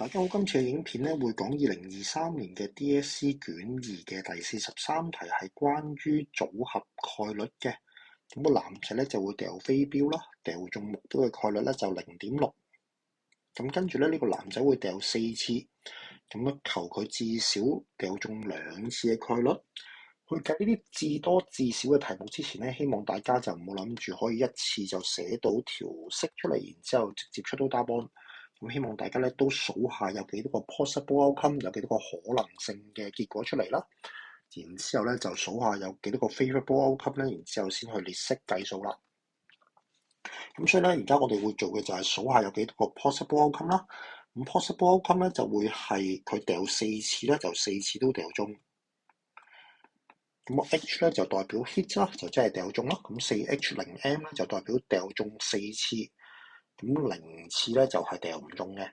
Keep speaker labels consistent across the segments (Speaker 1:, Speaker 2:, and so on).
Speaker 1: 大家好，今次嘅影片咧會講2023年嘅 DSE 卷2嘅第43題，係關於組合概率嘅。咁個男仔咧就會掉飛鏢啦，掉中目標嘅概率咧就0.6。咁跟住咧呢個男仔會掉4次，咁咧求佢至少掉中2次嘅概率。去計呢啲至多至少嘅題目之前咧，希望大家就唔好諗住可以一次就寫到條式出嚟，然之後直接出到答案。咁希望大家咧都數下有幾多個 possible outcome，有幾多個可能性嘅結果出嚟啦。然之後咧就數下有幾多個 favorable outcome咧，然之後先去列式計數啦。咁所以咧，而家我哋會做嘅就係數下有幾多個 possible outcome 啦。咁 possible outcome 咧就會係佢掉4次咧，就4次都掉中。咁個 H 咧就代表 hit 啦，就即係掉中啦。咁 4H0M 咧就代表掉中4次，咁0次咧就係掉唔中嘅。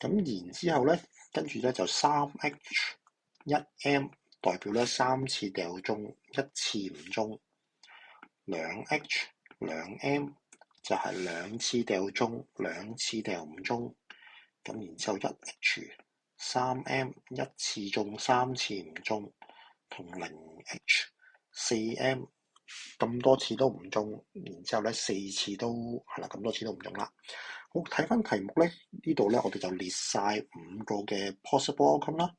Speaker 1: 咁然之後咧，跟住咧就 3H1M 代表咧3次掉中，1次唔中。2H2M 就係2次掉中，2次掉唔中。咁然之後 1H3M 1次中，3次唔中。同 0H4M 咁多次都唔中，然之後咧4次都係啦，咁多次都唔中啦。好，睇翻題目咧，呢度咧我哋就列晒5個嘅 possible outcome 啦。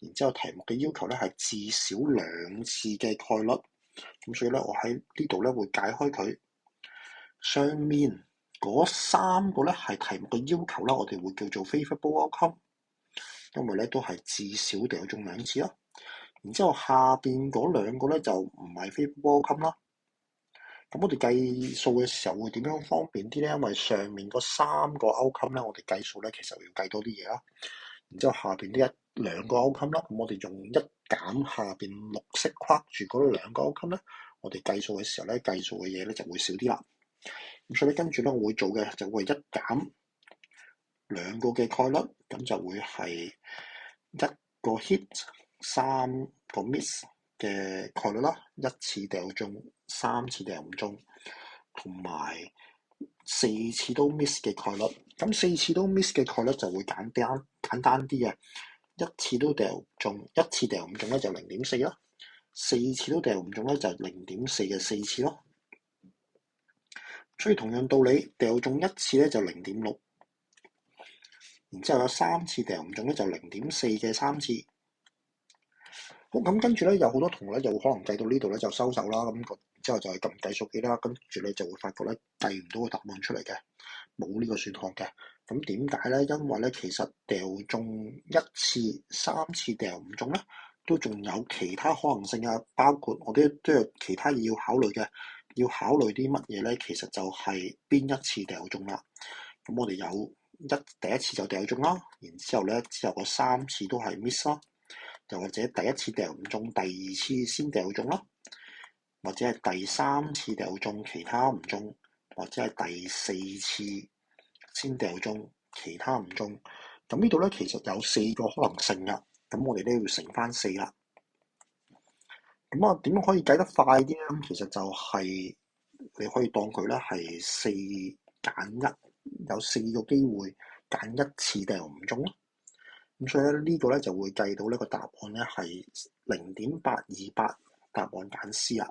Speaker 1: 然之後題目嘅要求咧係至少2次嘅概率，咁所以咧我喺呢度咧會解開佢。上面嗰3個咧係題目嘅要求啦，我哋會叫做 favorable outcome，因為咧都係至少掉中2次啦。然之後下邊嗰2個咧就唔係 favorable outcome啦。咁我哋計數嘅時候會點樣方便啲咧？因為上面嗰3個 outcome咧，我哋計數咧其實要計多啲嘢啦。然之後下邊呢2個 outcome 啦，咁我哋用1減下邊綠色框住嗰2個 outcome咧，我哋計數嘅時候咧，計數嘅嘢咧就會少啲啦。咁所以跟住咧，我會做嘅就會1減2個嘅概率，咁就會係1個 hit 3個 miss 嘅概率啦，1次掉中3次掉唔中，同埋4次都 miss 嘅概率。咁4次都 miss 嘅概率就會簡單啲嘅，1次都掉中，1次掉唔中咧就0.4啦，4次都掉唔中咧就0.4嘅4次咯。所以同樣道理，掉中1次咧就0.6，然之後有3次掉唔中咧就0.4嘅3次。好，咁跟住咧，有好多同學咧就可能計到呢度咧就收手啦，咁之後就係撳計數機啦，跟住你就會發覺咧計唔到個答案出嚟嘅，冇呢個選項嘅。咁點解咧？因為咧其實掉中1次、3次掉唔中咧，都仲有其他可能性啊，包括我哋都有其他嘢要考慮嘅。要考慮啲乜嘢咧？其實就係邊一次掉中啦。咁我哋有第一次就掉中啦，然之後咧之後嗰3次都係 miss 啦。又或者第一次掉唔中，第2次先掉中啦，或者係第3次掉中，其他唔中，或者係第4次先掉中，其他唔中。咁呢度咧其實有4個可能性㗎，咁我哋都要乘翻4啦。咁啊，點樣可以計得快啲咧？其實就係你可以當佢咧係4揀1，有4個機會揀1次掉唔中咯。咁所以咧呢個咧就會計到呢個答案咧係0.828，答案揀 C 啦。